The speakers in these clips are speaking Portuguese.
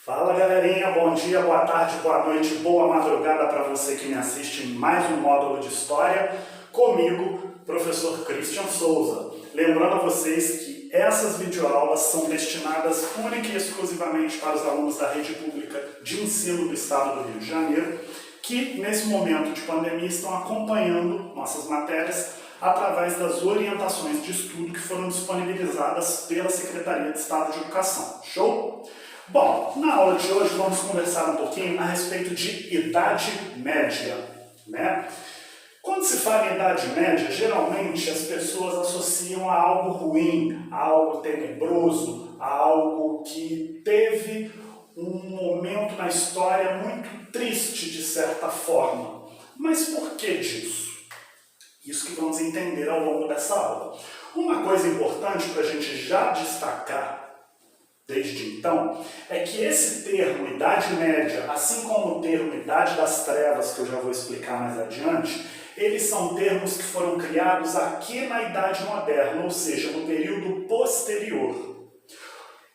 Fala galerinha, bom dia, boa tarde, boa noite, boa madrugada para você que me assiste em mais um módulo de História, comigo, professor Christian Souza. Lembrando a vocês que essas videoaulas são destinadas única e exclusivamente para os alunos da rede pública de ensino do estado do Rio de Janeiro, que nesse momento de pandemia estão acompanhando nossas matérias através das orientações de estudo que foram disponibilizadas pela Secretaria de Estado de Educação. Show? Bom, na aula de hoje vamos conversar um pouquinho a respeito de Idade Média, né? Quando se fala em Idade Média, geralmente as pessoas associam a algo ruim, a algo tenebroso, a algo que teve um momento na história muito triste, de certa forma. Mas por que disso? Isso que vamos entender ao longo dessa aula. Uma coisa importante para a gente já destacar desde então, é que esse termo Idade Média, assim como o termo Idade das Trevas, que eu já vou explicar mais adiante, eles são termos que foram criados aqui na Idade Moderna, ou seja, no período posterior.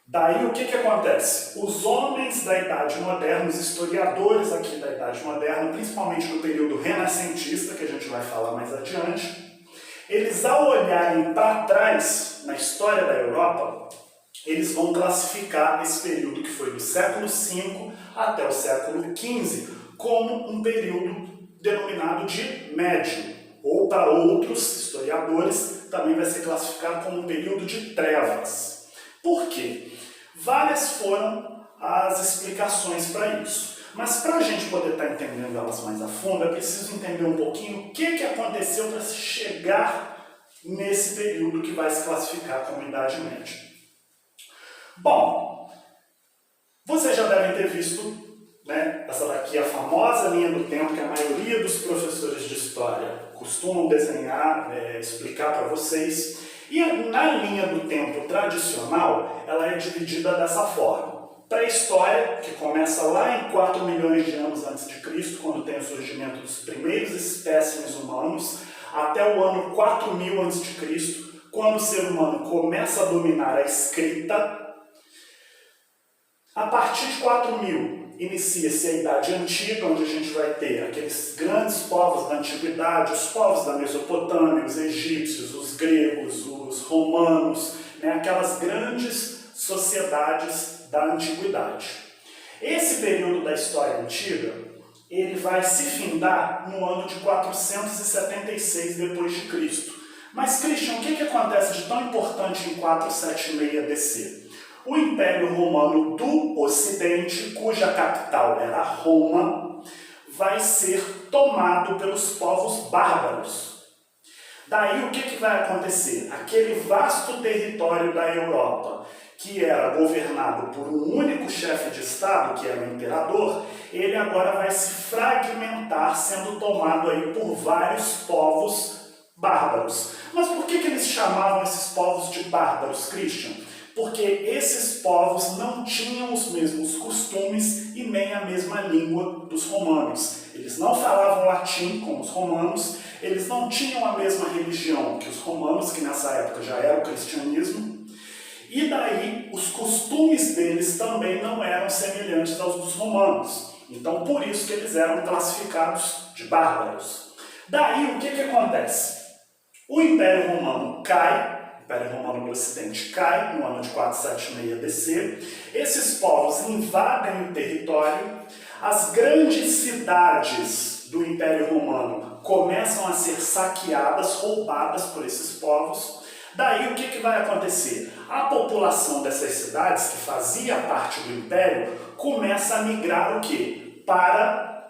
Daí o que acontece? Os homens da Idade Moderna, os historiadores aqui da Idade Moderna, principalmente no período renascentista, que a gente vai falar mais adiante, eles ao olharem para trás na história da Europa, eles vão classificar esse período que foi do século V até o século XV como um período denominado de médio, ou para outros historiadores também vai ser classificado como um período de trevas. Por quê? Várias foram as explicações para isso, mas para a gente poder estar entendendo elas mais a fundo, é preciso entender um pouquinho o que aconteceu para se chegar nesse período que vai se classificar como Idade Média. Bom, vocês já devem ter visto, né, essa daqui é a famosa linha do tempo que a maioria dos professores de história costumam desenhar, explicar para vocês. E na linha do tempo tradicional, ela é dividida dessa forma. Pré-história, que começa lá em 4 milhões de anos antes de Cristo, quando tem o surgimento dos primeiros espécimes humanos, até o ano 4000 antes de Cristo, quando o ser humano começa a dominar a escrita. A partir de 4000, inicia-se a Idade Antiga, onde a gente vai ter aqueles grandes povos da Antiguidade, os povos da Mesopotâmia, os egípcios, os gregos, os romanos, né, aquelas grandes sociedades da Antiguidade. Esse período da história antiga, ele vai se findar no ano de 476 depois de Cristo. Mas, Christian, o que acontece de tão importante em 476 DC? O Império Romano do Ocidente, cuja capital era Roma, vai ser tomado pelos povos bárbaros. Daí o que vai acontecer? Aquele vasto território da Europa, que era governado por um único chefe de Estado, que era o imperador, ele agora vai se fragmentar, sendo tomado aí por vários povos bárbaros. Mas por que eles chamavam esses povos de bárbaros, Christian? Porque esses povos não tinham os mesmos costumes e nem a mesma língua dos romanos. Eles não falavam latim como os romanos, eles não tinham a mesma religião que os romanos, que nessa época já era o cristianismo, e daí os costumes deles também não eram semelhantes aos dos romanos. Então por isso que eles eram classificados de bárbaros. Daí o que acontece? O Império Romano cai, o Império Romano do Ocidente cai no ano de 476 DC, esses povos invadem o território, as grandes cidades do Império Romano começam a ser saqueadas, roubadas por esses povos. Daí o que vai acontecer? A população dessas cidades, que fazia parte do Império, começa a migrar o quê? Para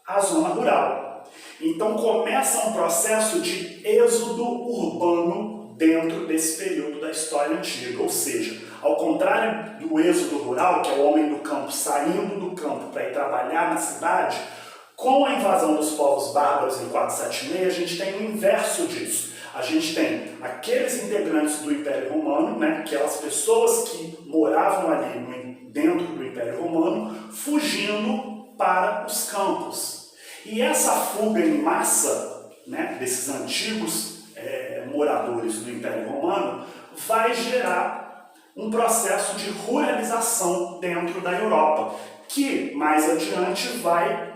a zona rural. Então começa um processo de êxodo urbano dentro desse período da história antiga, ou seja, ao contrário do êxodo rural, que é o homem do campo saindo do campo para ir trabalhar na cidade, com a invasão dos povos bárbaros em 476, a gente tem o inverso disso. A gente tem aqueles integrantes do Império Romano, né, aquelas pessoas que moravam ali dentro do Império Romano, fugindo para os campos. E essa fuga em massa, né, desses antigos moradores do Império Romano vai gerar um processo de ruralização dentro da Europa, que mais adiante vai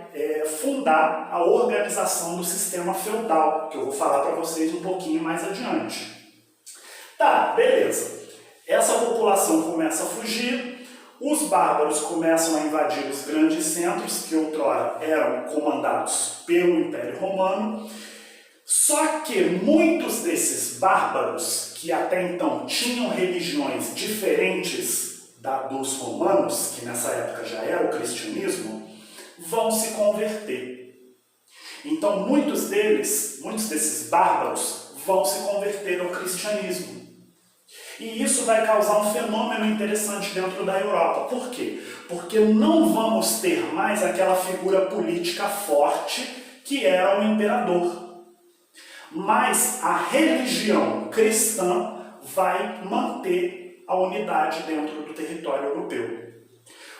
fundar a organização do sistema feudal, que eu vou falar para vocês um pouquinho mais adiante. Tá, beleza. Essa população começa a fugir, os bárbaros começam a invadir os grandes centros que outrora eram comandados pelo Império Romano. Só que muitos desses bárbaros, que até então tinham religiões diferentes dos romanos, que nessa época já era o cristianismo, vão se converter. Então muitos desses bárbaros, vão se converter ao cristianismo. E isso vai causar um fenômeno interessante dentro da Europa. Por quê? Porque não vamos ter mais aquela figura política forte que era o imperador. Mas a religião cristã vai manter a unidade dentro do território europeu.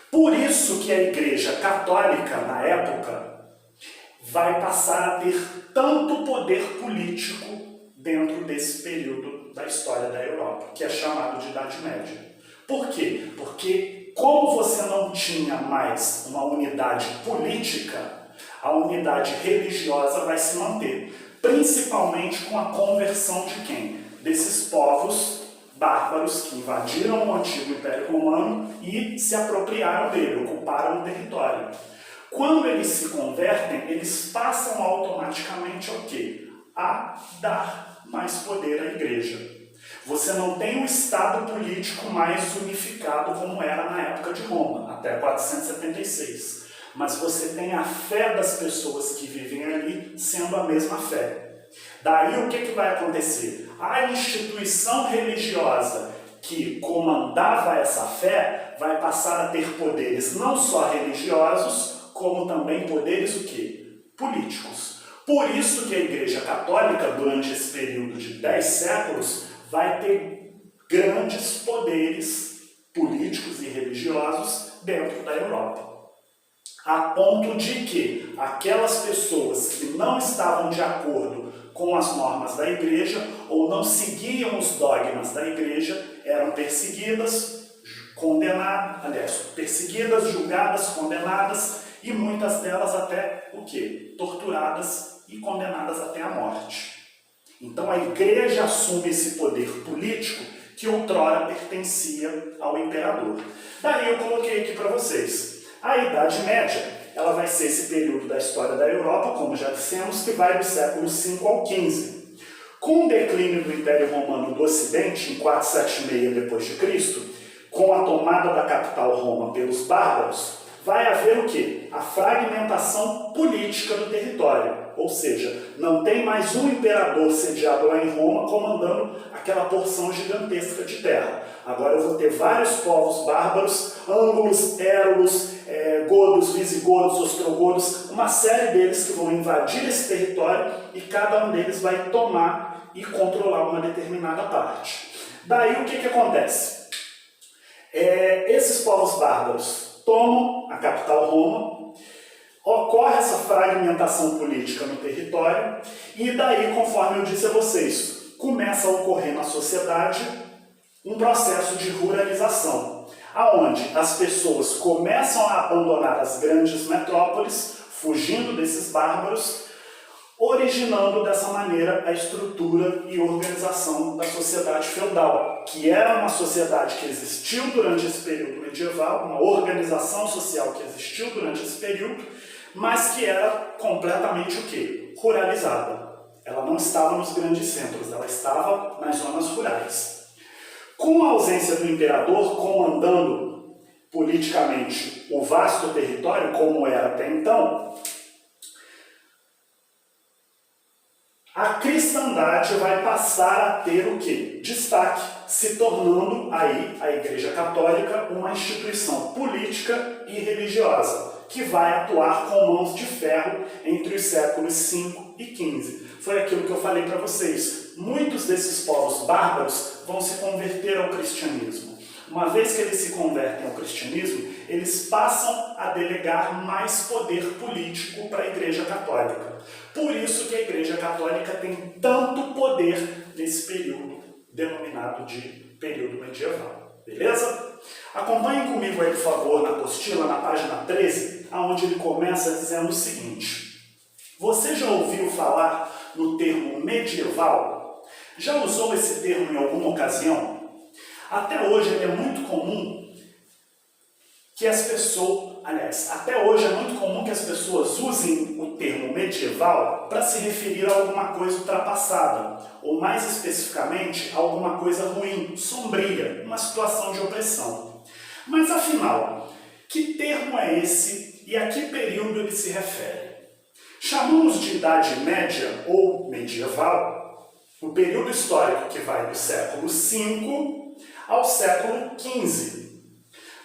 Por isso que a Igreja Católica, na época, vai passar a ter tanto poder político dentro desse período da história da Europa, que é chamado de Idade Média. Por quê? Porque como você não tinha mais uma unidade política, a unidade religiosa vai se manter, principalmente com a conversão de quem? Desses povos bárbaros que invadiram o antigo Império Romano e se apropriaram dele, ocuparam o território. Quando eles se convertem, eles passam automaticamente ao quê? A dar mais poder à Igreja. Você não tem um Estado político mais unificado como era na época de Roma, até 476. Mas você tem a fé das pessoas que vivem ali sendo a mesma fé. Daí o que vai acontecer? A instituição religiosa que comandava essa fé vai passar a ter poderes não só religiosos, como também poderes o quê? Políticos. Por isso que a Igreja Católica, durante esse período de 10 séculos, vai ter grandes poderes políticos e religiosos dentro da Europa. A ponto de que aquelas pessoas que não estavam de acordo com as normas da Igreja ou não seguiam os dogmas da Igreja eram perseguidas, perseguidas, julgadas, condenadas e muitas delas até o quê? Torturadas e condenadas até a morte. Então a Igreja assume esse poder político que outrora pertencia ao imperador. Daí eu coloquei aqui para vocês. A Idade Média, ela vai ser esse período da história da Europa, como já dissemos, que vai do século V ao XV. Com o declínio do Império Romano do Ocidente, em 476 d.C., com a tomada da capital Roma pelos bárbaros, vai haver o quê? A fragmentação política do território. Ou seja, não tem mais um imperador sediado lá em Roma comandando aquela porção gigantesca de terra. Agora eu vou ter vários povos bárbaros, ângulos, érulos, godos, visigodos, ostrogodos, uma série deles que vão invadir esse território e cada um deles vai tomar e controlar uma determinada parte. Daí o que acontece? Esses povos bárbaros tomam a capital Roma, ocorre essa fragmentação política no território e daí, conforme eu disse a vocês, começa a ocorrer na sociedade um processo de ruralização, aonde as pessoas começam a abandonar as grandes metrópoles, fugindo desses bárbaros, originando dessa maneira a estrutura e organização da sociedade feudal, que era uma sociedade que existiu durante esse período medieval, uma organização social que existiu durante esse período, mas que era completamente o quê? Ruralizada. Ela não estava nos grandes centros, ela estava nas zonas rurais. Com a ausência do imperador comandando politicamente o vasto território, como era até então, a cristandade vai passar a ter o quê? Destaque, se tornando aí a Igreja Católica uma instituição política e religiosa, que vai atuar com mãos de ferro entre os séculos V e XV. Foi aquilo que eu falei para vocês. Muitos desses povos bárbaros vão se converter ao cristianismo. Uma vez que eles se convertem ao cristianismo, eles passam a delegar mais poder político para a Igreja Católica. Por isso que a Igreja Católica tem tanto poder nesse período denominado de período medieval. beleza? Acompanhem comigo aí, por favor, na apostila, na página 13, onde ele começa dizendo o seguinte: você já ouviu falar no termo medieval? Já usou esse termo em alguma ocasião? Até hoje ele é muito comum que as pessoas, até hoje é muito comum que as pessoas usem o termo medieval para se referir a alguma coisa ultrapassada, ou mais especificamente, a alguma coisa ruim, sombria, uma situação de opressão. Mas afinal, que termo é esse e a que período ele se refere? Chamamos de Idade Média ou medieval o período histórico que vai do século V ao século XV.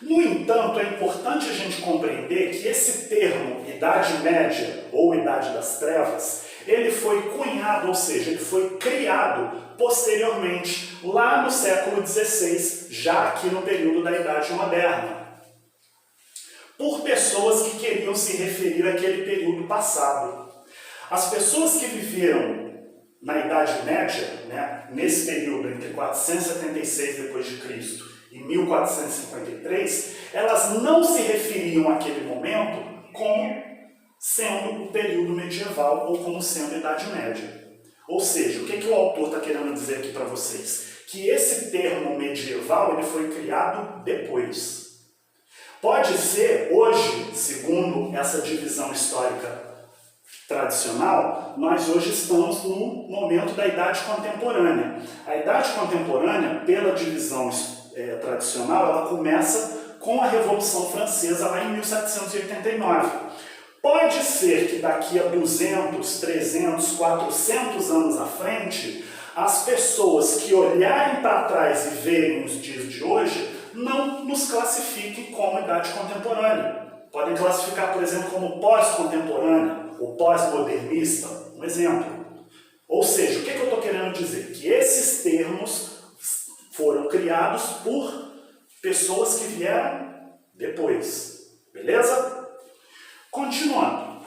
No entanto, é importante a gente compreender que esse termo Idade Média ou Idade das Trevas, ele foi cunhado, ou seja, ele foi criado posteriormente, lá no século XVI, já aqui no período da Idade Moderna, por pessoas que queriam se referir àquele período passado. As pessoas que viveram na Idade Média, nesse período entre 476 d.C. e 1453, elas não se referiam àquele momento como sendo o período medieval ou como sendo a Idade Média. Ou seja, o que o autor está querendo dizer aqui para vocês? Que esse termo medieval ele foi criado depois. Pode ser, hoje, segundo essa divisão histórica tradicional, nós hoje estamos no momento da Idade Contemporânea. A Idade Contemporânea, pela divisão tradicional, ela começa com a Revolução Francesa lá em 1789. Pode ser que daqui a 200, 300, 400 anos à frente, as pessoas que olharem para trás e verem os dias de hoje não nos classifiquem como Idade Contemporânea. Podem classificar, por exemplo, como pós-contemporânea ou pós-modernista, um exemplo. Ou seja, o que eu estou querendo dizer? Que esses termos foram criados por pessoas que vieram depois. Beleza? Continuando.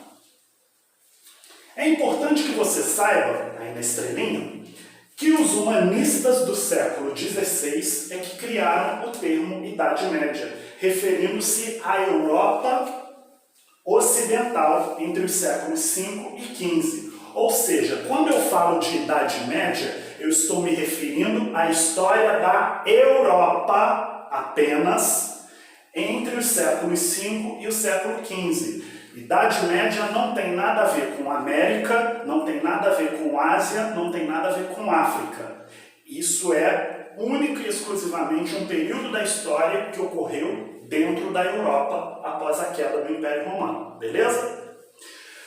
É importante que você saiba, aí na estrelinha, que os humanistas do século XVI é que criaram o termo Idade Média, referindo-se à Europa ocidental entre os séculos V e XV. Ou seja, quando eu falo de Idade Média, eu estou me referindo à história da Europa apenas entre os séculos V e o século XV. Idade Média não tem nada a ver com América, não tem nada a ver com Ásia, não tem nada a ver com África. Isso é único e exclusivamente um período da história que ocorreu dentro da Europa após a queda do Império Romano. Beleza?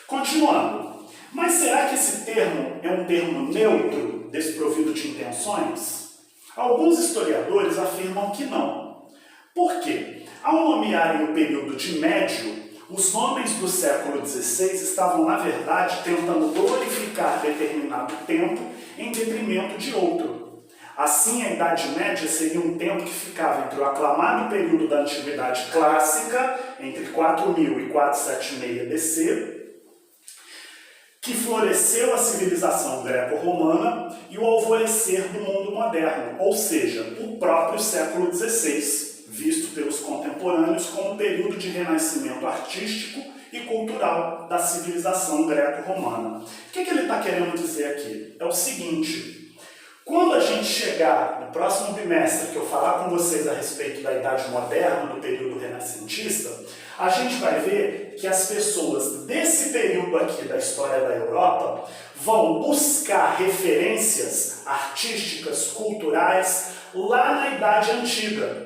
Continuando. Mas será que esse termo é um termo neutro, desprovido de intenções? Alguns historiadores afirmam que não. Por quê? Ao nomearem o período de médio, os homens do século XVI estavam, na verdade, tentando glorificar determinado tempo em detrimento de outro. Assim, a Idade Média seria um tempo que ficava entre o aclamado período da Antiguidade Clássica, entre 4000 e 476 DC, que floresceu a civilização greco-romana, e o alvorecer do mundo moderno, ou seja, o próprio século XVI, visto pelos contemporâneos como um período de renascimento artístico e cultural da civilização greco-romana. O que ele está querendo dizer aqui? É o seguinte: quando a gente chegar no próximo bimestre, que eu falar com vocês a respeito da Idade Moderna, do período renascentista, a gente vai ver que as pessoas desse período aqui da história da Europa vão buscar referências artísticas, culturais, lá na Idade Antiga.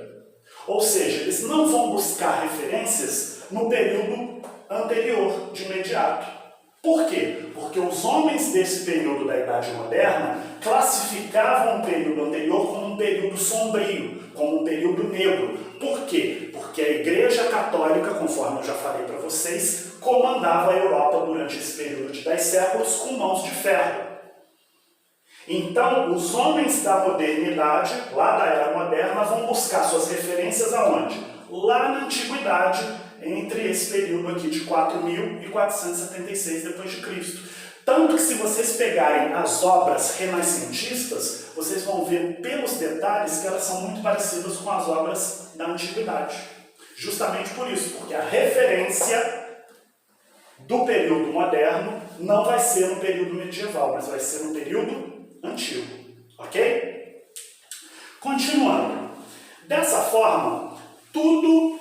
Ou seja, eles não vão buscar referências no período anterior, de imediato. Por quê? Porque os homens desse período da Idade Moderna classificavam o período anterior como um período sombrio, como um período negro. Por quê? Porque a Igreja Católica, conforme eu já falei para vocês, comandava a Europa durante esse período de 10 séculos com mãos de ferro. Então, os homens da modernidade, lá da Era Moderna, vão buscar suas referências aonde? Lá na Antiguidade, entre esse período aqui de 4000 e 476 d.C. Tanto que se vocês pegarem as obras renascentistas, vocês vão ver pelos detalhes que elas são muito parecidas com as obras da antiguidade. Justamente por isso, porque a referência do período moderno não vai ser no período medieval, mas vai ser no período antigo, ok? Continuando. Dessa forma, tudo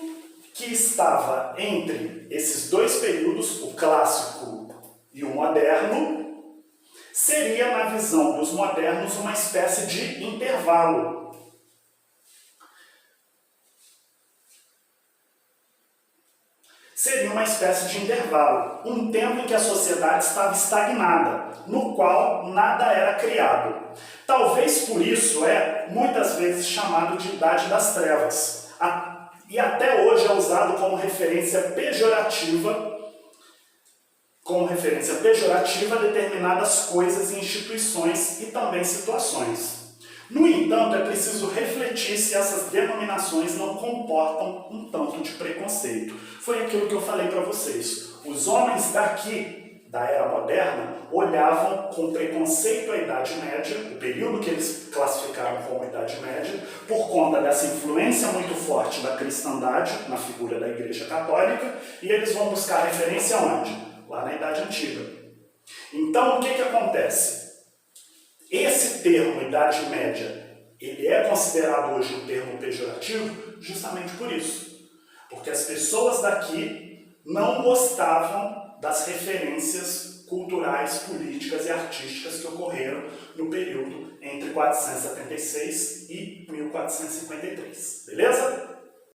que estava entre esses dois períodos, o clássico e o moderno, seria, na visão dos modernos, uma espécie de intervalo. Seria uma espécie de intervalo, um tempo em que a sociedade estava estagnada, no qual nada era criado. Talvez por isso é, muitas vezes, chamado de Idade das Trevas, e até hoje é usado como referência pejorativa a determinadas coisas e instituições e também situações. No entanto, é preciso refletir se essas denominações não comportam um tanto de preconceito. Foi aquilo que eu falei para vocês. Os homens daqui, da era moderna, olhavam com preconceito a Idade Média, o período que eles classificaram como Idade Média, por conta dessa influência muito forte da cristandade na figura da Igreja Católica, e eles vão buscar referência onde? Lá na Idade Antiga. Então, o que acontece? Esse termo, Idade Média, ele é considerado hoje um termo pejorativo justamente por isso. Porque as pessoas daqui não gostavam das referências culturais, políticas e artísticas que ocorreram no período entre 476 e 1453. Beleza?